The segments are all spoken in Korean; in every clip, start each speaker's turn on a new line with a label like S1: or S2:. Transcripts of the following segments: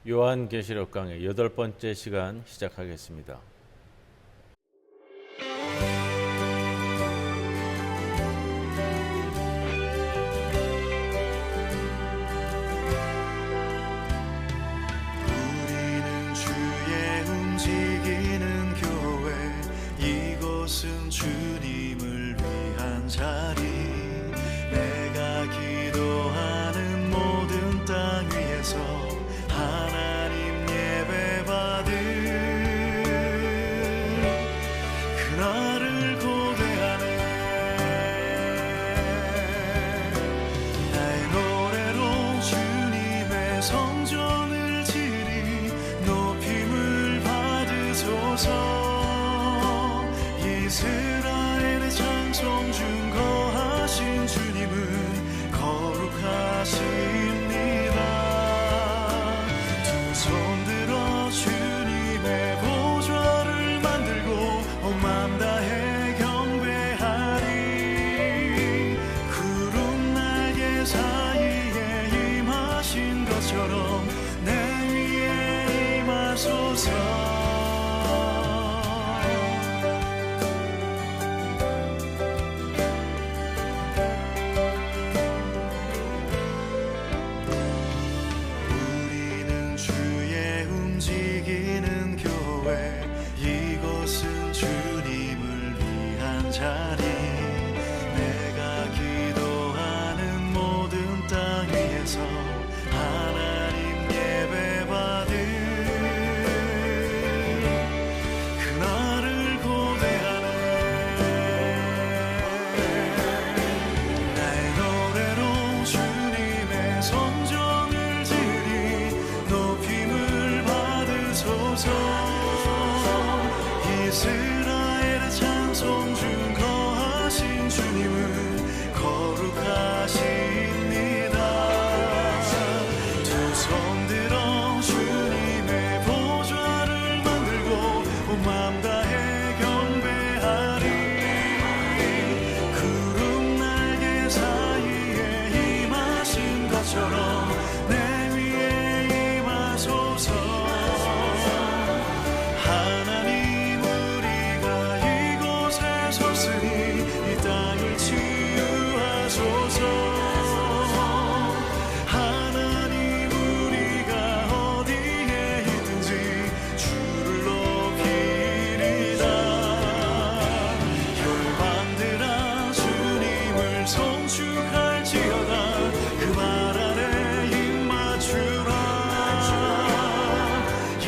S1: 요한계시록 강의 8번째 시간 시작하겠습니다.
S2: 우리는 주의 움직이는 교회, 이곳은 주님을 위한 자리. 내가 기도하는 모든 땅 위에서 하나님 예배받을 그날을 고대하네. 나의 노래로 주님의 성전을 지리 높임을 받으소서. 이스라엘의 찬송 중 거하신 주님은 거룩하십니다. 두 손 들어 주님의 보좌를 만들고 온 맘 다해 경배하리. 구름 날개 사이에 임하신 것처럼 내 위에 임하소서. 움직이는 교회, 이곳은 주님을 위한 자리. 내가 기도하는 모든 땅 위에서 하나님 예배받을 그날을 고대하네. 나의 노래로 주님의 성전을 지리 높임을 받으소서. 이스라엘의 찬송 중 거하신 주님은 거룩하십니다. 두 손 들어 주님의 보좌를 만들고 온 맘 다해 경배하리. 구름 날개 사이에 임하신 것처럼 내 위에 임하소서. 하나님 우리가 이곳에 섰으니 이 땅을 치유하소서. 하나님 우리가 어디에 있든지 주를 높이리다. 열방들아 주님을 송축할지어다. 그 말 아래 입 맞추라.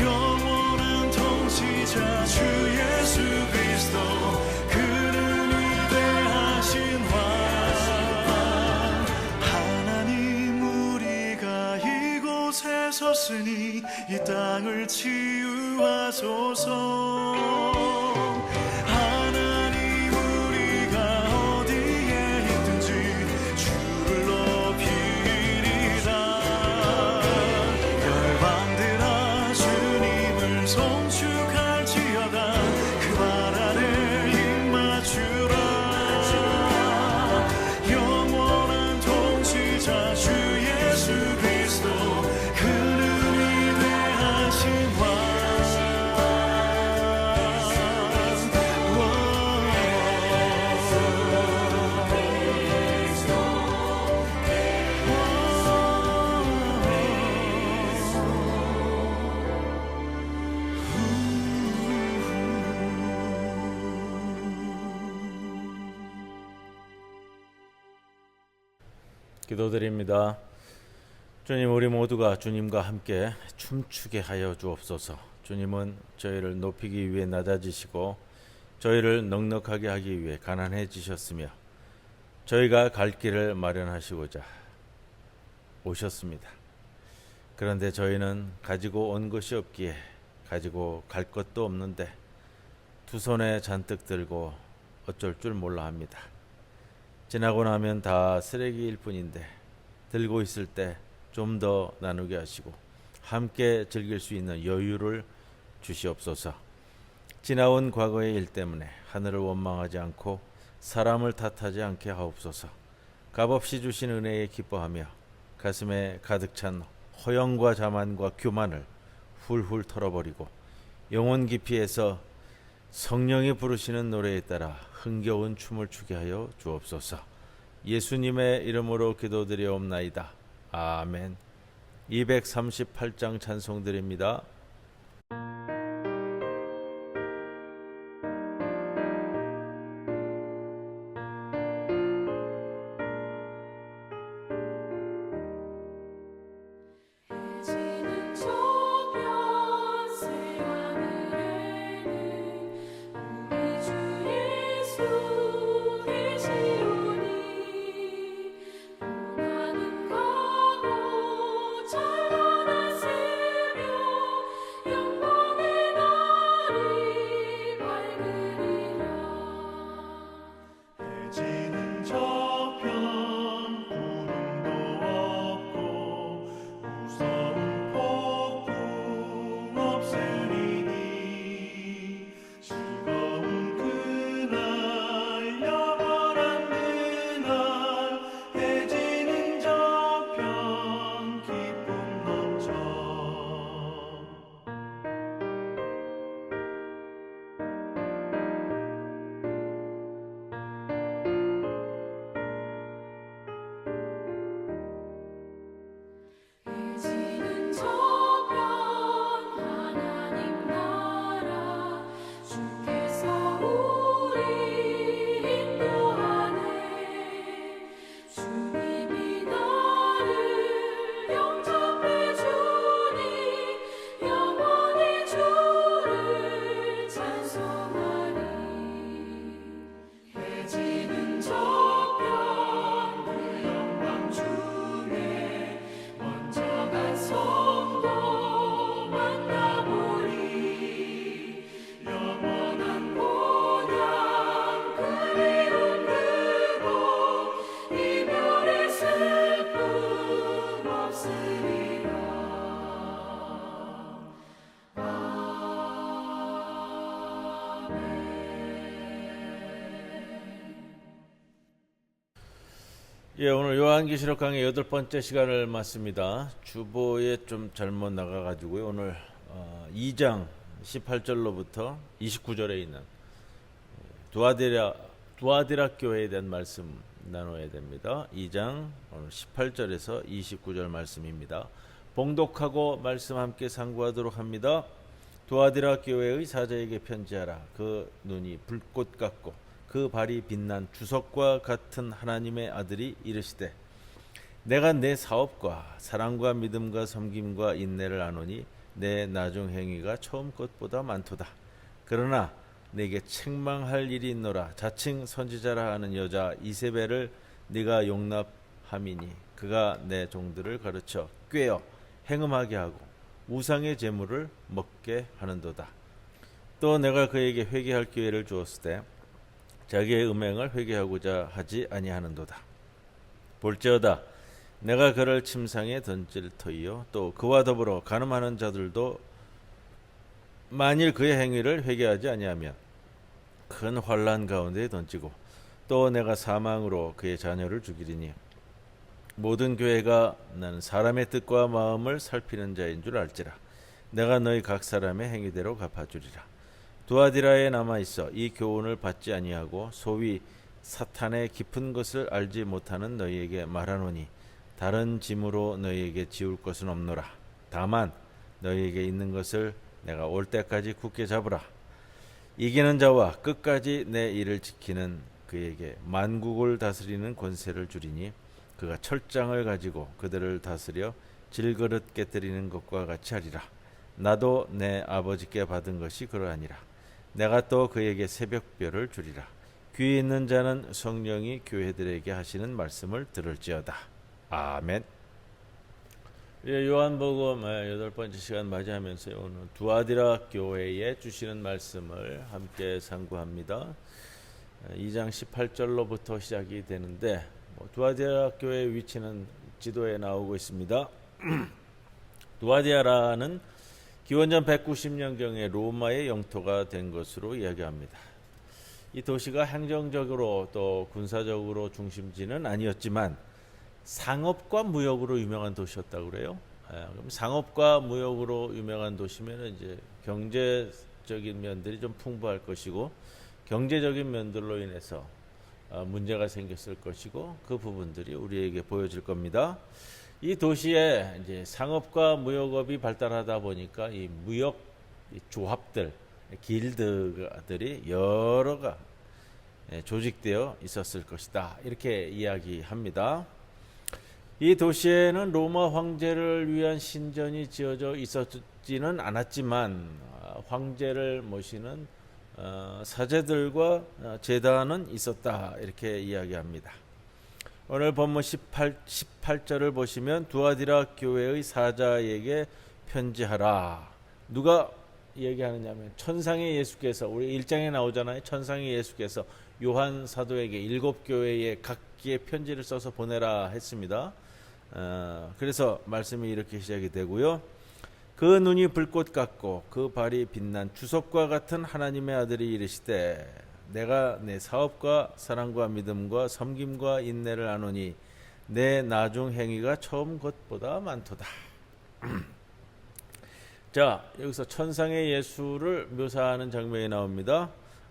S2: 영원한 통치자 주 예수 그리스도, 그는 위대하신 왕. 하나님 우리가 이곳에 섰으니 이 땅을 치유하소서. 하나님 우리가 어디에 있든지 주를 높이리다. 열방들아 주님을 송축할지어다. 그 말 아래 입 맞추라. 영원한 통치자 주 예수 그리스도, 그는 위대하신 왕.
S1: 기도드립니다. 주님, 우리 모두가 주님과 함께 춤추게 하여 주옵소서. 주님은 저희를 높이기 위해 낮아지시고 저희를 넉넉하게 하기 위해 가난해지셨으며 저희가 갈 길을 마련하시고자 오셨습니다. 그런데 저희는 가지고 온 것이 없기에 가지고 갈 것도 없는데 두 손에 잔뜩 들고 어쩔 줄 몰라 합니다. 지나고 나면 다 쓰레기일 뿐인데 들고 있을 때 좀 더 나누게 하시고 함께 즐길 수 있는 여유를 주시옵소서. 지나온 과거의 일 때문에 하늘을 원망하지 않고 사람을 탓하지 않게 하옵소서. 값없이 주신 은혜에 기뻐하며 가슴에 가득 찬 허영과 자만과 교만을 훌훌 털어버리고 영혼 깊이에서 성령이 부르시는 노래에 따라 흥겨운 춤을 추게 하여 주옵소서. 예수님의 이름으로 기도드리옵나이다. 아멘. 238장 찬송드립니다.
S3: 해지는 저편 새 하늘에는 우리 주 예수 계시오니 고난은 가고 찬란하시며 영광의 날이 밝으리라.
S2: 해지는 저편 구름도 없고 무서운 폭풍 없으리니 즐거운 그날 영원한 그날 해지는 저편 기쁨 넘쳐
S3: 해지는 저편 하나님 나라 주께서 우리 인도하네. 주님이 나를 영접해 주니 영원히 주를 찬송하리. 해지는 저편 그 영광 중에 먼저 간 성도 만나보리. 영원한 본향 그리운 그곳 이별의 슬픔 없으리라.
S1: 예, 오늘 요한계시록 강의 8번째 시간을 맞습니다. 주보에 좀 잘못 나가가지고요. 오늘 2장 18절로부터 29절에 있는 두아디라 교회에 대한 말씀 나눠야 됩니다. 2장 오늘 18절에서 29절 말씀입니다. 봉독하고 말씀 함께 상고하도록 합니다. 두아디라 교회의 사자에게 편지하라. 그 눈이 불꽃 같고 그 발이 빛난 주석과 같은 하나님의 아들이 이르시되 내가 내 사업과 사랑과 믿음과 섬김과 인내를 아노니 내 나중 행위가 처음 것보다 많도다. 그러나 내게 책망할 일이 있노라. 자칭 선지자라 하는 여자 이세벨을 네가 용납함이니 그가 내 종들을 가르쳐 꾀어 행음하게 하고 우상의 제물을 먹게 하는도다. 또 내가 그에게 회개할 기회를 주었을 때 자기의 음행을 회개하고자 하지 아니하는도다. 볼지어다 내가 그를 침상에 던질 터이요 또 그와 더불어 간음하는 자들도 만일 그의 행위를 회개하지 아니하면 큰 환난 가운데 던지고 또 내가 사망으로 그의 자녀를 죽이리니 모든 교회가 나는 사람의 뜻과 마음을 살피는 자인 줄 알지라. 내가 너희 각 사람의 행위대로 갚아주리라. 두아디라에 남아있어 이 교훈을 받지 아니하고 소위 사탄의 깊은 것을 알지 못하는 너희에게 말하노니 다른 짐으로 너희에게 지울 것은 없노라. 다만 너희에게 있는 것을 내가 올 때까지 굳게 잡으라. 이기는 자와 끝까지 내 일을 지키는 그에게 만국을 다스리는 권세를 주리니 그가 철장을 가지고 그들을 다스려 질그릇 깨뜨리는 것과 같이 하리라. 나도 내 아버지께 받은 것이 그러하니라. 내가 또 그에게 새벽별을 주리라. 귀 있는 자는 성령이 교회들에게 하시는 말씀을 들을지어다. 아멘. 요한복음 8번째 시간 맞이하면서 오늘 두아디라 교회에 주시는 말씀을 함께 상고합니다. 2장 18절로부터 시작이 되는데 두아디라 교회의 위치는 지도에 나오고 있습니다. 두아디라는 기원전 190년경에 로마의 영토가 된 것으로 이야기합니다. 이 도시가 행정적으로 또 군사적으로 중심지는 아니었지만 상업과 무역으로 유명한 도시였다고 그래요. 그럼 상업과 무역으로 유명한 도시면 이제 경제적인 면들이 좀 풍부할 것이고 경제적인 면들로 인해서 문제가 생겼을 것이고 그 부분들이 우리에게 보여질 겁니다. 이 도시에 이제 상업과 무역업이 발달하다 보니까 이 무역 조합들, 길드들이 여러가 조직되어 있었을 것이다. 이렇게 이야기합니다. 이 도시에는 로마 황제를 위한 신전이 지어져 있었지는 않았지만 황제를 모시는 사제들과 제단은 있었다. 이렇게 이야기합니다. 오늘 본문 18절을 보시면 두아디라 교회의 사자에게 편지하라. 누가 얘기하느냐면 천상의 예수께서, 우리 1장에 나오잖아요. 천상의 예수께서 요한 사도에게 7교회에 각기의 편지를 써서 보내라 했습니다. 그래서 말씀이 이렇게 시작이 되고요. 그 눈이 불꽃 같고 그 발이 빛난 주석과 같은 하나님의 아들이 이르시되 내가 내 사업과 사랑과 믿음과 섬김과 인내를 아노니 내 나중 행위가 처음 것보다 많도다. 자, 여기서 천상의 예수를 묘사하는 장면이 나옵니다.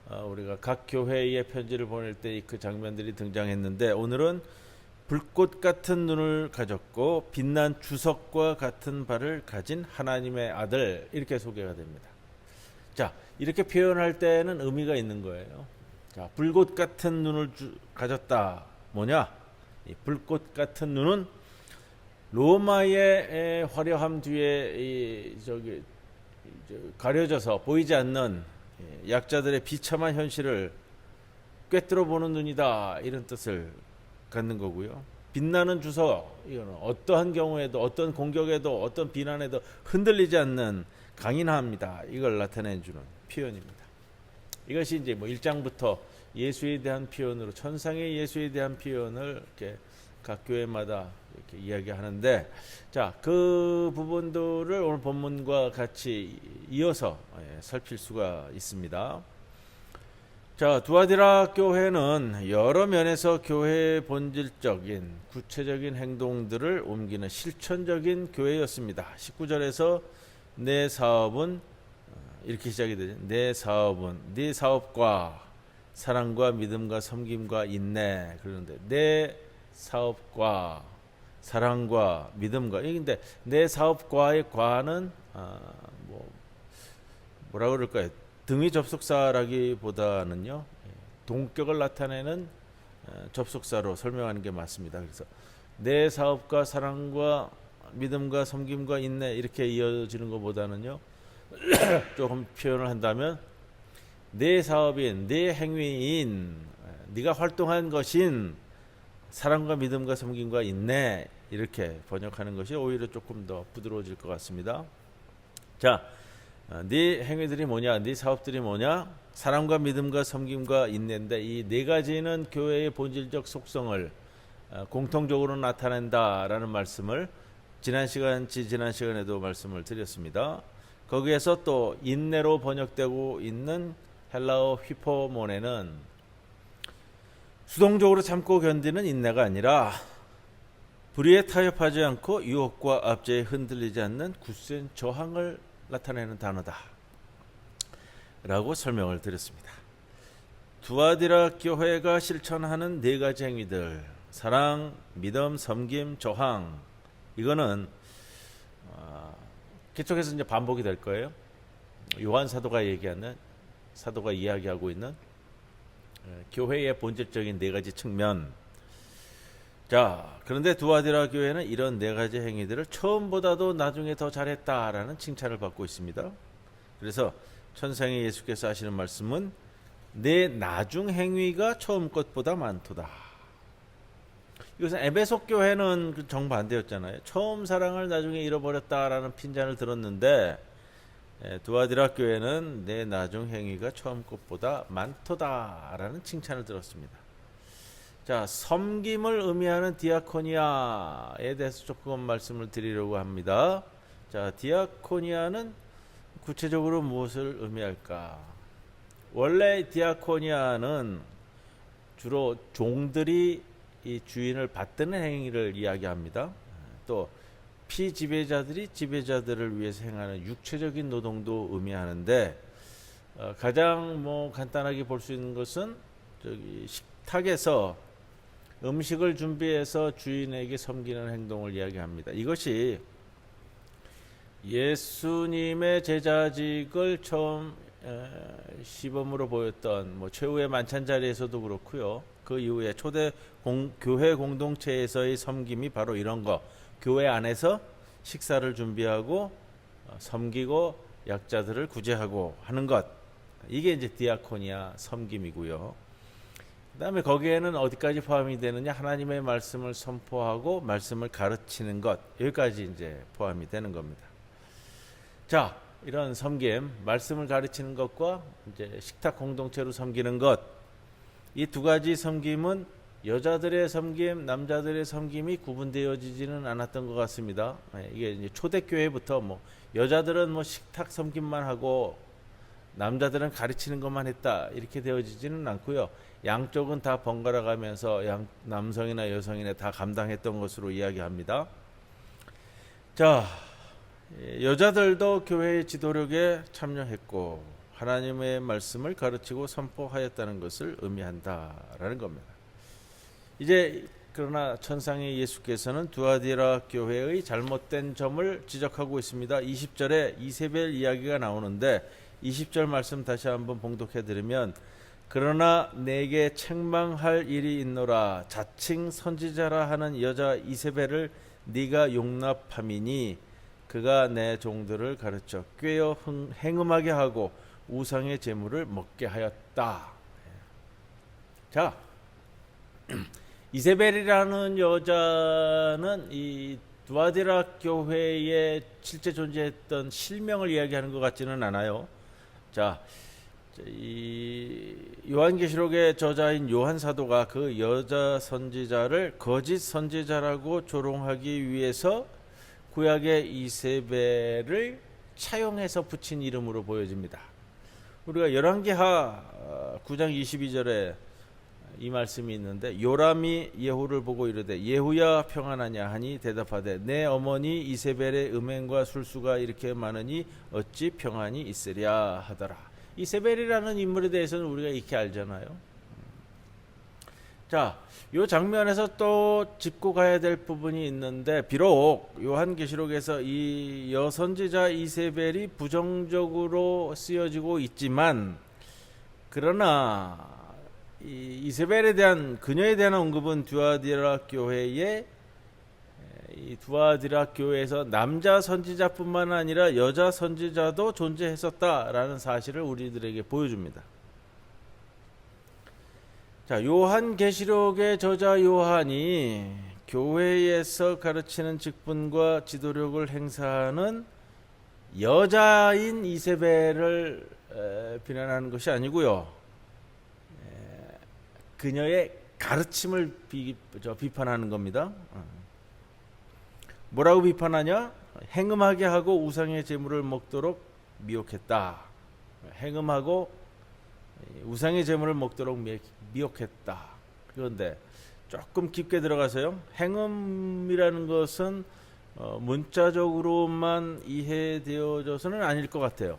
S1: 우리가 각 교회에 편지를 보낼 때 그 장면들이 등장했는데 오늘은 불꽃 같은 눈을 가졌고 빛난 주석과 같은 발을 가진 하나님의 아들, 이렇게 소개가 됩니다. 자, 이렇게 표현할 때는 의미가 있는 거예요. 자, 불꽃 같은 눈을 가졌다. 뭐냐? 이 불꽃 같은 눈은 로마의 화려함 뒤에 가려져서 보이지 않는 약자들의 비참한 현실을 꿰뚫어 보는 눈이다. 이런 뜻을 갖는 거고요. 빛나는 주석, 이거는 어떠한 경우에도 어떤 공격에도 어떤 비난에도 흔들리지 않는 강인함이다. 이걸 나타내 주는 표현입니다. 이것이 이제 1장부터 예수에 대한 표현으로 천상의 예수에 대한 표현을 이렇게 각 교회마다 이렇게 이야기하는데, 자, 그 부분들을 오늘 본문과 같이 이어서 살필 수가 있습니다. 자, 두아디라 교회는 여러 면에서 교회의 본질적인 구체적인 행동들을 옮기는 실천적인 교회였습니다. 19절에서 내 사업은 이렇게 시작이 되죠. 내 사업은 네 사업과 사랑과 믿음과 섬김과 인내. 그러는데 내 사업과 사랑과 믿음과, 근데 내 사업과의 과는 뭐라 그럴까요? 등위 접속사라기보다는요, 동격을 나타내는 접속사로 설명하는 게 맞습니다. 그래서 내 사업과 사랑과 믿음과 섬김과 인내, 이렇게 이어지는 것보다는요, 조금 표현을 한다면 내 사업인, 내 행위인, 네가 활동한 것인 사랑과 믿음과 섬김과 인내, 이렇게 번역하는 것이 오히려 조금 더 부드러워질 것 같습니다. 자, 네 행위들이 뭐냐, 네 사업들이 뭐냐, 사랑과 믿음과 섬김과 인내인데 이 네 가지는 교회의 본질적 속성을 공통적으로 나타낸다라는 말씀을 지난 시간에도 말씀을 드렸습니다. 거기에서 또 인내로 번역되고 있는 헬라어 휘포모네는 수동적으로 참고 견디는 인내가 아니라 불의에 타협하지 않고 유혹과 압제에 흔들리지 않는 굳센 저항을 나타내는 단어다 라고 설명을 드렸습니다. 두아디라 교회가 실천하는 네 가지 행위들, 사랑, 믿음, 섬김, 저항, 이거는 계속해서 이제 반복이 될 거예요. 요한 사도가 이야기하고 있는 교회의 본질적인 네 가지 측면. 자, 그런데 두아디라 교회는 이런 네 가지 행위들을 처음보다도 나중에 더 잘했다라는 칭찬을 받고 있습니다. 그래서 천상의 예수께서 하시는 말씀은 내 나중 행위가 처음 것보다 많도다. 이것은 에베소 교회는 정반대였잖아요. 처음 사랑을 나중에 잃어버렸다라는 핀잔을 들었는데 두아디라 교회는 내 나중 행위가 처음 것보다 많도다라는 칭찬을 들었습니다. 자, 섬김을 의미하는 디아코니아에 대해서 조금 말씀을 드리려고 합니다. 자, 디아코니아는 구체적으로 무엇을 의미할까? 원래 디아코니아는 주로 종들이 이 주인을 받드는 행위를 이야기합니다. 또 피지배자들이 지배자들을 위해서 행하는 육체적인 노동도 의미하는데 가장 간단하게 볼 수 있는 것은 저기 식탁에서 음식을 준비해서 주인에게 섬기는 행동을 이야기합니다. 이것이 예수님의 제자직을 처음 시범으로 보였던 최후의 만찬 자리에서도 그렇고요. 그 이후에 초대 교회 공동체에서의 섬김이 바로 이런 거. 교회 안에서 식사를 준비하고 섬기고 약자들을 구제하고 하는 것. 이게 이제 디아코니아 섬김이고요. 그 다음에 거기에는 어디까지 포함이 되느냐? 하나님의 말씀을 선포하고 말씀을 가르치는 것. 여기까지 이제 포함이 되는 겁니다. 자, 이런 섬김, 말씀을 가르치는 것과 이제 식탁 공동체로 섬기는 것. 이 두 가지 섬김은 여자들의 섬김, 남자들의 섬김이 구분되어지지는 않았던 것 같습니다. 이게 이제 초대교회부터 여자들은 식탁 섬김만 하고 남자들은 가르치는 것만 했다 이렇게 되어지지는 않고요. 양쪽은 다 번갈아 가면서 남성이나 여성이나 다 감당했던 것으로 이야기합니다. 자, 여자들도 교회의 지도력에 참여했고 하나님의 말씀을 가르치고 선포하였다는 것을 의미한다라는 겁니다. 이제 그러나 천상의 예수께서는 두아디라 교회의 잘못된 점을 지적하고 있습니다. 20절에 이세벨 이야기가 나오는데 20절 말씀 다시 한번 봉독해 드리면 그러나 내게 책망할 일이 있노라 자칭 선지자라 하는 여자 이세벨을 네가 용납함이니 그가 내 종들을 가르쳐 꾀어 행음하게 하고 우상의 제물을 먹게 하였다. 자, 이세벨이라는 여자는 이 두아디라 교회에 실제 존재했던 실명을 이야기하는 것 같지는 않아요. 자, 이 요한계시록의 저자인 요한 사도가 그 여자 선지자를 거짓 선지자라고 조롱하기 위해서 구약의 이세벨을 차용해서 붙인 이름으로 보여집니다. 우리가 열왕기하 9장 22절에 이 말씀이 있는데 요람이 예후를 보고 이르되 예후야 평안하냐 하니 대답하되 내 어머니 이세벨의 음행과 술수가 이렇게 많으니 어찌 평안이 있으랴 하더라. 이세벨이라는 인물에 대해서는 우리가 익히 알잖아요. 자, 이 장면에서 또 짚고 가야 될 부분이 있는데 비록 요한계시록에서 이 여선지자 이세벨이 부정적으로 쓰여지고 있지만 그러나 이세벨에 대한 그녀에 대한 언급은 두아디라 교회에 이 두아디라 교회에서 남자 선지자뿐만 아니라 여자 선지자도 존재했었다라는 사실을 우리들에게 보여줍니다. 자, 요한계시록의 저자 요한이 교회에서 가르치는 직분과 지도력을 행사하는 여자인 이세벨을 비난하는 것이 아니고요. 그녀의 가르침을 비판하는 겁니다. 뭐라고 비판하냐? 행음하게 하고 우상의 제물을 먹도록 미혹했다. 행음하고 우상의 제물을 먹도록 미혹했다. 그런데 조금 깊게 들어가서요. 행음이라는 것은 문자적으로만 이해되어져서는 아닐 것 같아요.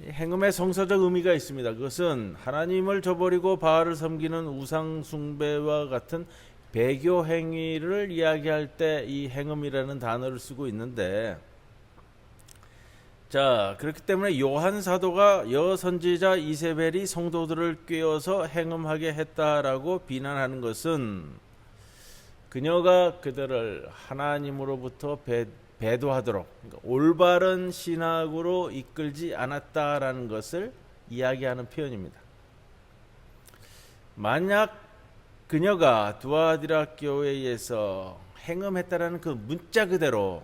S1: 행음의 성서적 의미가 있습니다. 그것은 하나님을 저버리고 바알을 섬기는 우상 숭배와 같은 배교 행위를 이야기할 때 이 행음이라는 단어를 쓰고 있는데, 자, 그렇기 때문에 요한 사도가 여선지자 이세벨이 성도들을 꾀어서 행음하게 했다라고 비난하는 것은 그녀가 그들을 하나님으로부터 배도하도록, 그러니까 올바른 신학으로 이끌지 않았다라는 것을 이야기하는 표현입니다. 만약 그녀가 두아디라 교회에서 행음했다라는 그 문자 그대로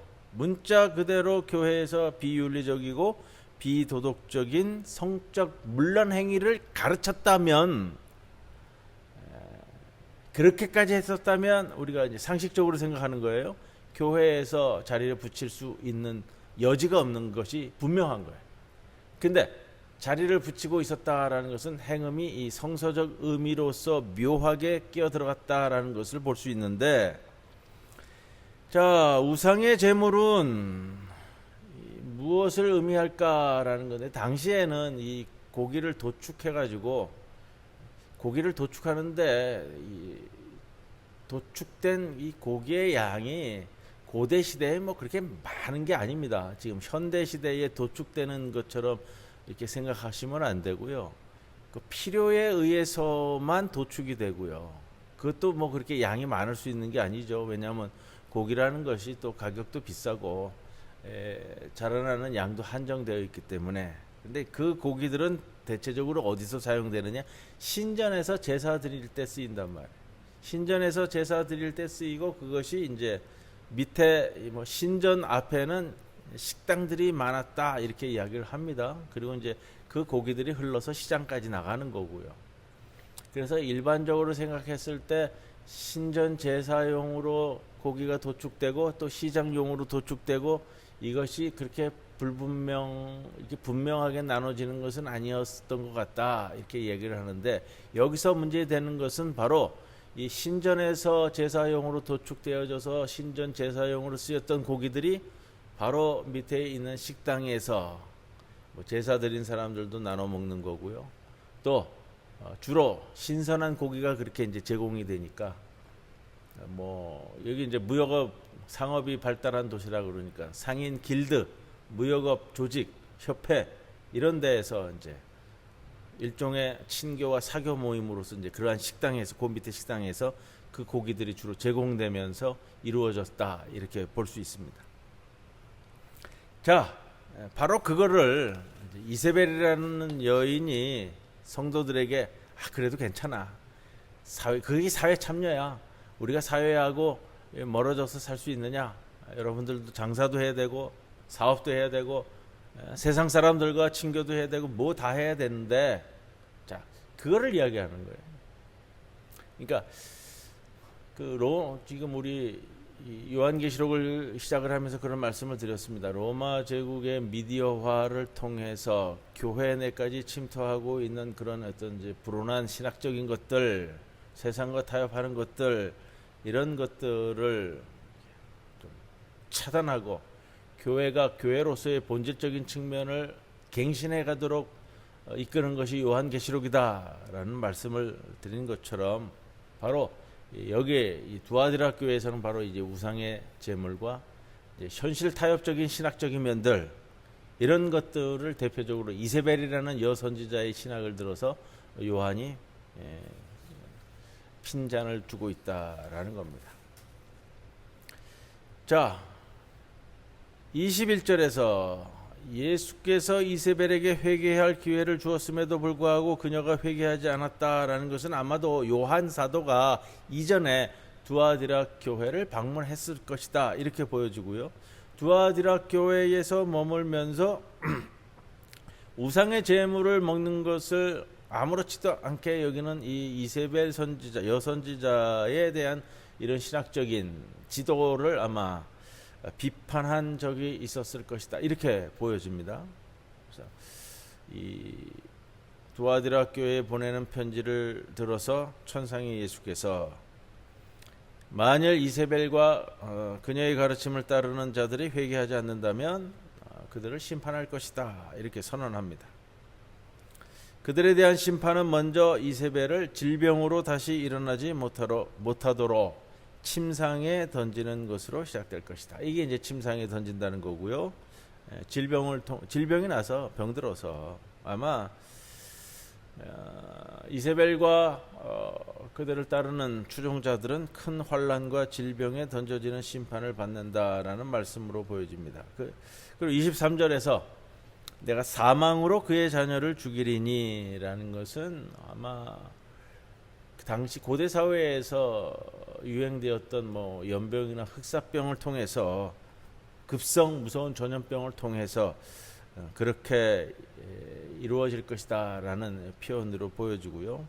S1: 교회에서 비윤리적이고 비도덕적인 성적 문란 행위를 가르쳤다면, 그렇게까지 했었다면 우리가 이제 상식적으로 생각하는 거예요. 교회에서 자리를 붙일 수 있는 여지가 없는 것이 분명한 거예요. 근데 자리를 붙이고 있었다라는 것은 행음이 이 성서적 의미로서 묘하게 끼어 들어갔다라는 것을 볼 수 있는데, 자, 우상의 제물은 무엇을 의미할까라는 건데, 당시에는 이 고기를 도축해가지고 고기를 도축하는데 이 도축된 이 고기의 양이 고대 시대에 뭐 그렇게 많은 게 아닙니다. 지금 현대 시대에 도축되는 것처럼 이렇게 생각하시면 안 되고요. 그 필요에 의해서만 도축이 되고요. 그것도 뭐 그렇게 양이 많을 수 있는 게 아니죠. 왜냐하면 고기라는 것이 또 가격도 비싸고 자라나는 양도 한정되어 있기 때문에. 근데 그 고기들은 대체적으로 어디서 사용되느냐? 신전에서 제사 드릴 때 쓰인단 말이에요. 신전에서 제사 드릴 때 쓰이고, 그것이 이제 밑에 뭐 신전 앞에는 식당들이 많았다 이렇게 이야기를 합니다. 그리고 이제 그 고기들이 흘러서 시장까지 나가는 거고요. 그래서 일반적으로 생각했을 때 신전 제사용으로 고기가 도축되고 또 시장용으로 도축되고, 이것이 그렇게 이렇게 분명하게 나눠지는 것은 아니었던 것 같다 이렇게 얘기를 하는데, 여기서 문제되는 것은 바로 이 신전에서 제사용으로 도축되어져서 신전 제사용으로 쓰였던 고기들이 바로 밑에 있는 식당에서 뭐 제사 드린 사람들도 나눠 먹는 거고요. 또 주로 신선한 고기가 그렇게 이제 제공이 되니까, 뭐 여기 이제 무역업 상업이 발달한 도시라 그러니까 상인 길드, 무역업 조직, 협회 이런 데에서 이제 일종의 친교와 사교 모임으로서 이제 그러한 식당에서, 그 밑에 식당에서 그 고기들이 주로 제공되면서 이루어졌다 이렇게 볼 수 있습니다. 자, 바로 그거를 이세벨이라는 여인이 성도들에게 그래도 괜찮아. 그게 사회 참여야. 우리가 사회하고 멀어져서 살 수 있느냐? 여러분들도 장사도 해야 되고 사업도 해야 되고 세상 사람들과 친교도 해야 되고 뭐 다 해야 되는데, 자, 그거를 이야기하는 거예요. 그러니까 지금 우리 요한계시록을 시작을 하면서 그런 말씀을 드렸습니다. 로마 제국의 미디어화를 통해서 교회 내까지 침투하고 있는 그런 어떤 이제 불온한 신학적인 것들, 세상과 타협하는 것들, 이런 것들을 좀 차단하고 교회가 교회로서의 본질적인 측면을 갱신해 가도록 이끄는 것이 요한계시록이다라는 말씀을 드린 것처럼, 바로 여기에 이 두아디라 교회에서는 바로 이제 우상의 제물과 이제 현실 타협적인 신학적인 면들, 이런 것들을 대표적으로 이세벨이라는 여선지자의 신학을 들어서 요한이 핀잔을 주고 있다라는 겁니다. 자, 21절에서 예수께서 이세벨에게 회개해야 할 기회를 주었음에도 불구하고 그녀가 회개하지 않았다라는 것은 아마도 요한 사도가 이전에 두아디라 교회를 방문했을 것이다 이렇게 보여지고요. 두아디라 교회에서 머물면서 우상의 제물을 먹는 것을 아무렇지도 않게 여기는 이 이세벨 선지자, 여선지자에 대한 이런 신학적인 지도를 아마 비판한 적이 있었을 것이다 이렇게 보여집니다. 그래서 이 두아디라 교회에 보내는 편지를 들어서 천상의 예수께서 만일 이세벨과 그녀의 가르침을 따르는 자들이 회개하지 않는다면 그들을 심판할 것이다 이렇게 선언합니다. 그들에 대한 심판은 먼저 이세벨을 질병으로 다시 일어나지 못하도록 침상에 던지는 것으로 시작될 것이다. 이게 이제 침상에 던진다는 거고요. 질병이 나서 병들어서 아마 이세벨과 그들을 따르는 추종자들은 큰 환난과 질병에 던져지는 심판을 받는다라는 말씀으로 보여집니다. 그리고 23절에서 내가 사망으로 그의 자녀를 죽이리니 라는 것은 아마 그 당시 고대 사회에서 유행되었던 뭐 연병이나 흑사병을 통해서, 급성 무서운 전염병을 통해서 그렇게 이루어질 것이다 라는 표현으로 보여지고요.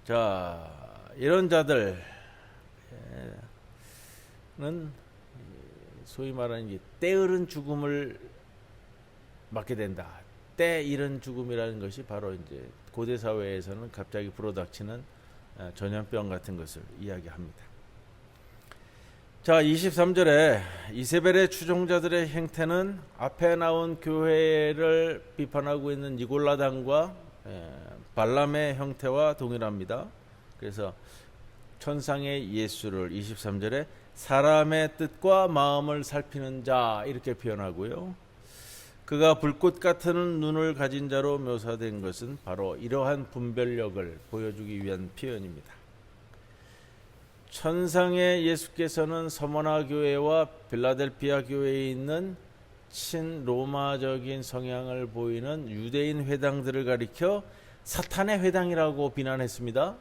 S1: 자, 이런 자들은 소위 말하는 때이른 죽음을 맞게 된다. 때이른 죽음이라는 것이 바로 이제 고대 사회에서는 갑자기 불어닥치는 전염병 같은 것을 이야기합니다. 자, 23절에 이세벨의 추종자들의 행태는 앞에 나온 교회를 비판하고 있는 니골라당과 발람의 형태와 동일합니다. 그래서 천상의 예수를 23절에 사람의 뜻과 마음을 살피는 자 이렇게 표현하고요. 그가 불꽃 같은 눈을 가진 자로 묘사된 것은 바로 이러한 분별력을 보여주기 위한 표현입니다. 천상의 예수께서는 서머나 교회와 빌라델피아 교회에 있는 친로마적인 성향을 보이는 유대인 회당들을 가리켜 사탄의 회당이라고 비난했습니다.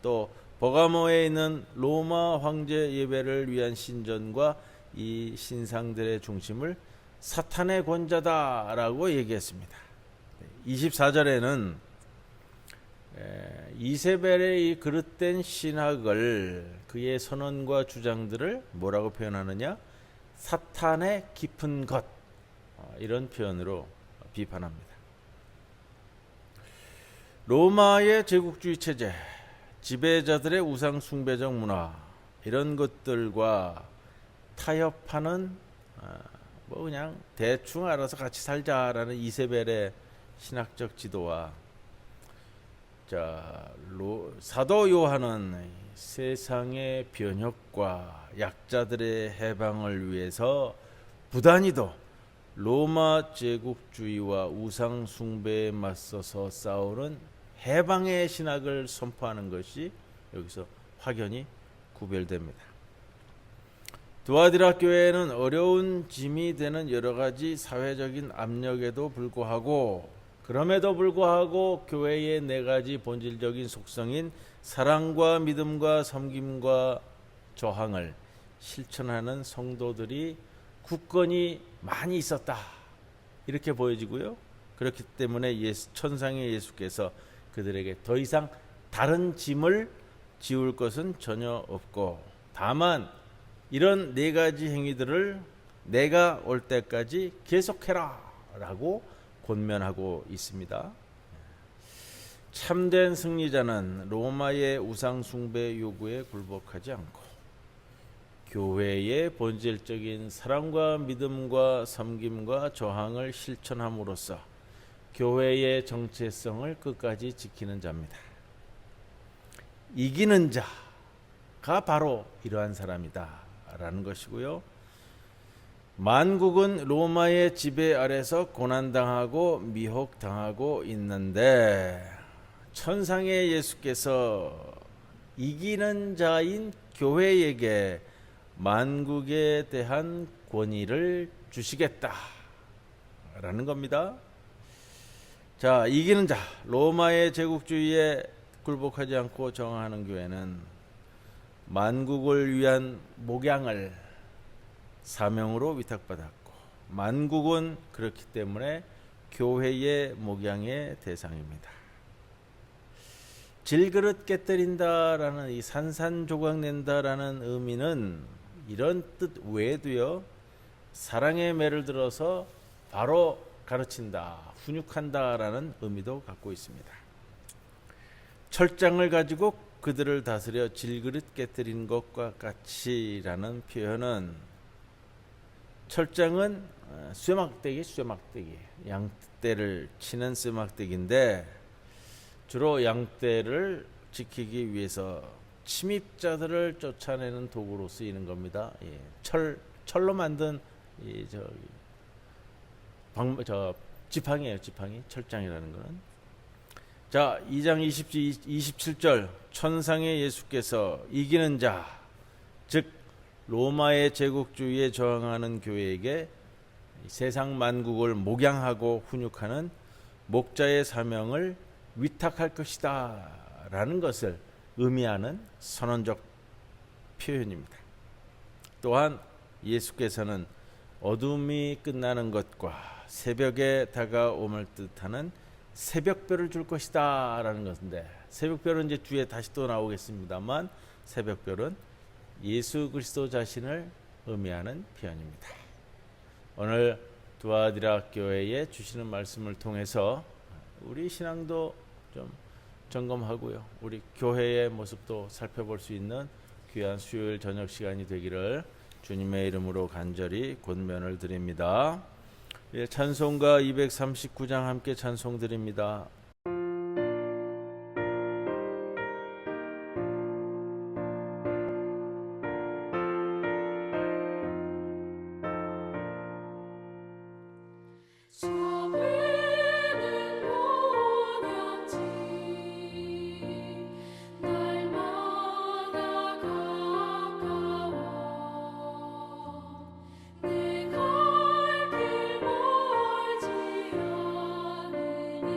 S1: 또 버가모에 있는 로마 황제 예배를 위한 신전과 이 신상들의 중심을 사탄의 권자다라고 얘기했습니다. 24절에는 이세벨의 이 그릇된 신학을 그의 선언과 주장들을 뭐라고 표현하느냐? 사탄의 깊은 것, 이런 표현으로 비판합니다. 로마의 제국주의 체제, 지배자들의 우상 숭배적 문화 이런 것들과 타협하는 뭐 그냥 대충 알아서 같이 살자라는 이세벨의 신학적 지도와 사도 요한은 세상의 변혁과 약자들의 해방을 위해서 부단히도 로마 제국주의와 우상 숭배에 맞서서 싸우는 해방의 신학을 선포하는 것이 여기서 확연히 구별됩니다. 두아디라 교회는 어려운 짐이 되는 여러 가지 사회적인 압력에도 불구하고 그럼에도 불구하고 교회의 네 가지 본질적인 속성인 사랑과 믿음과 섬김과 저항을 실천하는 성도들이 굳건히 많이 있었다 이렇게 보여지고요. 그렇기 때문에 천상의 예수께서 그들에게 더 이상 다른 짐을 지울 것은 전혀 없고 다만 이런 네 가지 행위들을 내가 올 때까지 계속해라 라고 권면하고 있습니다. 참된 승리자는 로마의 우상 숭배 요구에 굴복하지 않고 교회의 본질적인 사랑과 믿음과 섬김과 저항을 실천함으로써 교회의 정체성을 끝까지 지키는 자입니다. 이기는 자가 바로 이러한 사람이다 라는 것이고요. 만국은 로마의 지배 아래서 고난당하고 미혹당하고 있는데 천상의 예수께서 이기는 자인 교회에게 만국에 대한 권위를 주시겠다라는 겁니다. 자, 이기는 자, 로마의 제국주의에 굴복하지 않고 저항하는 교회는 만국을 위한 목양을 사명으로 위탁받았고 만국은 그렇기 때문에 교회의 목양의 대상입니다. 질그릇 깨뜨린다라는 이 산산조각 낸다라는 의미는 이런 뜻 외에도요. 사랑의 매를 들어서 바로 가르친다, 훈육한다라는 의미도 갖고 있습니다. 철장을 가지고 그들을 다스려 질그릇 깨뜨린 것과 같이라는 표현은 철장은 쇠막대기, 양떼를 치는 쇠막대기인데 주로 양떼를 지키기 위해서 침입자들을 쫓아내는 도구로 쓰이는 겁니다. 예, 철로 만든 지팡이에요. 지팡이, 철장이라는 것은. 자, 2장 27절 천상의 예수께서 이기는 자, 즉 로마의 제국주의에 저항하는 교회에게 세상 만국을 목양하고 훈육하는 목자의 사명을 위탁할 것이다 라는 것을 의미하는 선언적 표현입니다. 또한 예수께서는 어둠이 끝나는 것과 새벽에 다가옴을 뜻하는 새벽별을 줄 것이다 라는 것인데 새벽별은 이제 뒤에 다시 또 나오겠습니다만 새벽별은 예수 그리스도 자신을 의미하는 표현입니다. 오늘 두아디라 교회에 주시는 말씀을 통해서 우리 신앙도 좀 점검하고요. 우리 교회의 모습도 살펴볼 수 있는 귀한 수요일 저녁 시간이 되기를 주님의 이름으로 간절히 권면을 드립니다. 예, 찬송가 239장 함께 찬송 드립니다.
S3: 소비는 뭐냐지 날마다 가까워 내 갈 길 멀지 않으니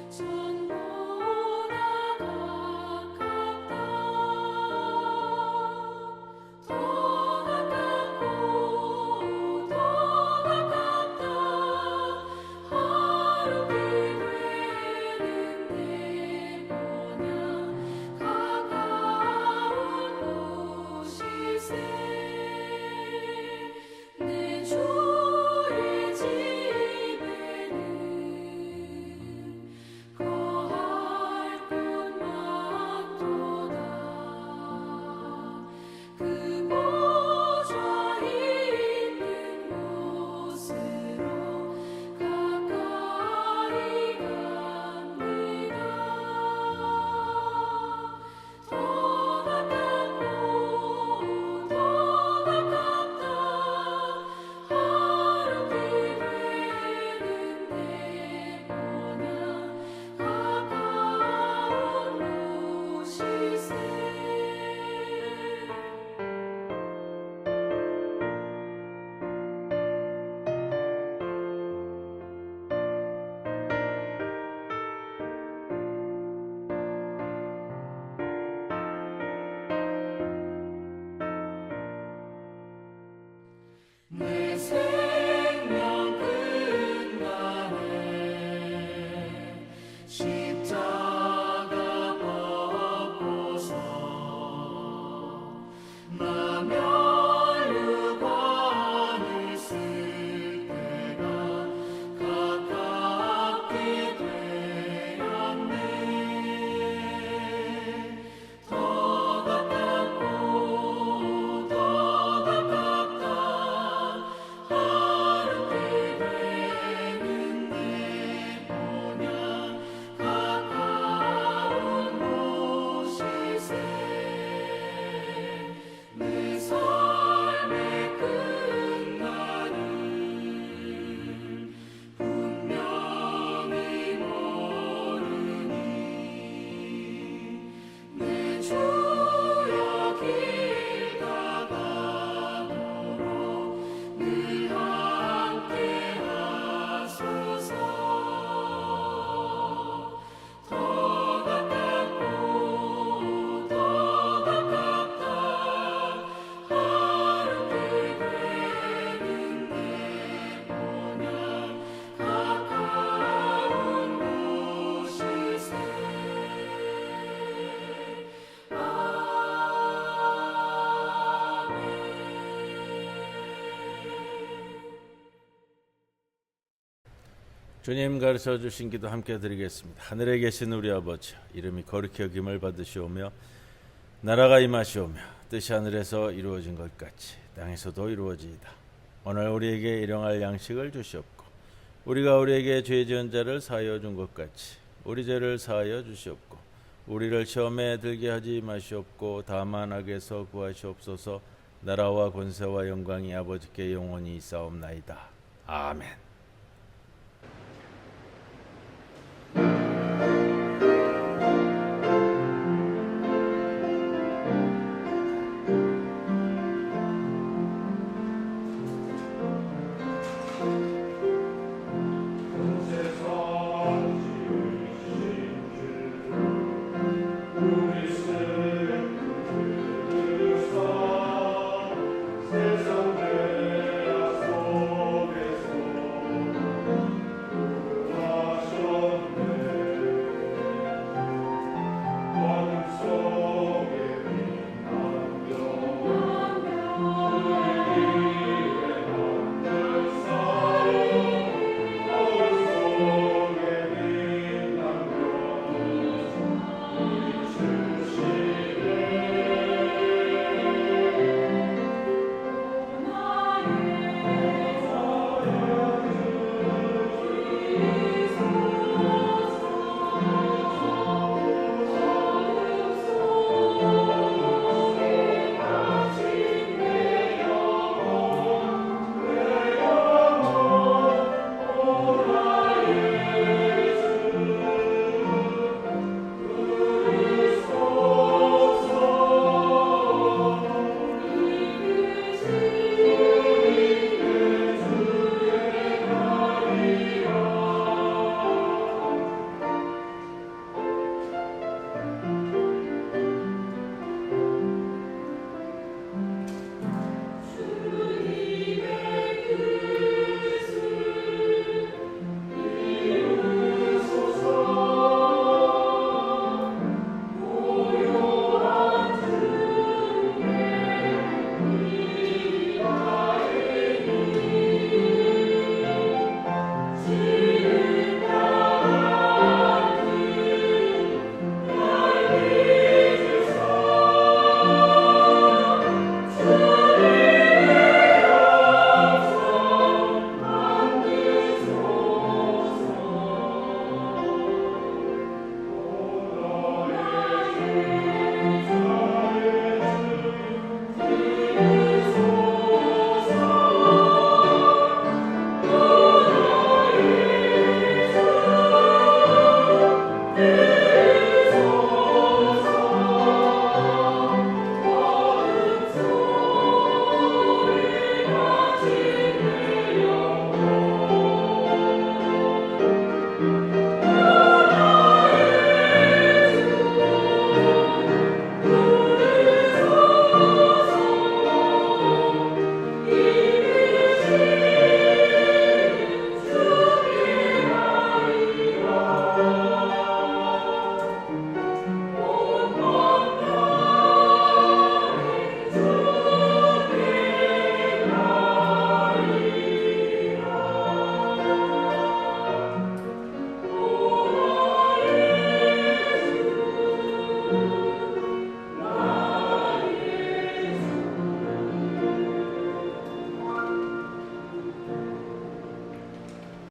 S3: 전보다 가깝다 더 가깝고 더 가깝다 하루비 되는 내 모양 가까운 곳이세 내 주의 집에는 거할 곳 많도다 그 보좌 있는 곳으로 가까이 갑니다 더 가깝고 더 가깝다 하루비 되는 내 모양 가까운 곳이세 내 생명 끝날에 십자가 벗고서 나 멸류관을 쓸 때가 가깝게 되었네 더 가깝고 더 가깝다 하루비 되는 내 모양 가까운 곳이세 내 삶의 끝날을 분명히 모르니 내 주여 길 가가도록 늘 함께 하소서 더 가깝고 더 가깝다 하루비 되는 내 모양 가까운 곳이세
S1: 주님 가르쳐 주신 기도 함께 드리겠습니다. 하늘에 계신 우리 아버지, 이름이 거룩히 여김을 받으시오며 나라가 임하시오며 뜻이 하늘에서 이루어진 것 같이 땅에서도 이루어지이다. 오늘 우리에게 일용할 양식을 주시옵고 우리가 우리에게 죄 지은 자를 사하여 준 것 같이 우리 죄를 사하여 주시옵고 우리를 시험에 들게 하지 마시옵고 다만 악에서 구하시옵소서. 나라와 권세와 영광이 아버지께 영원히 있사옵나이다. 아멘.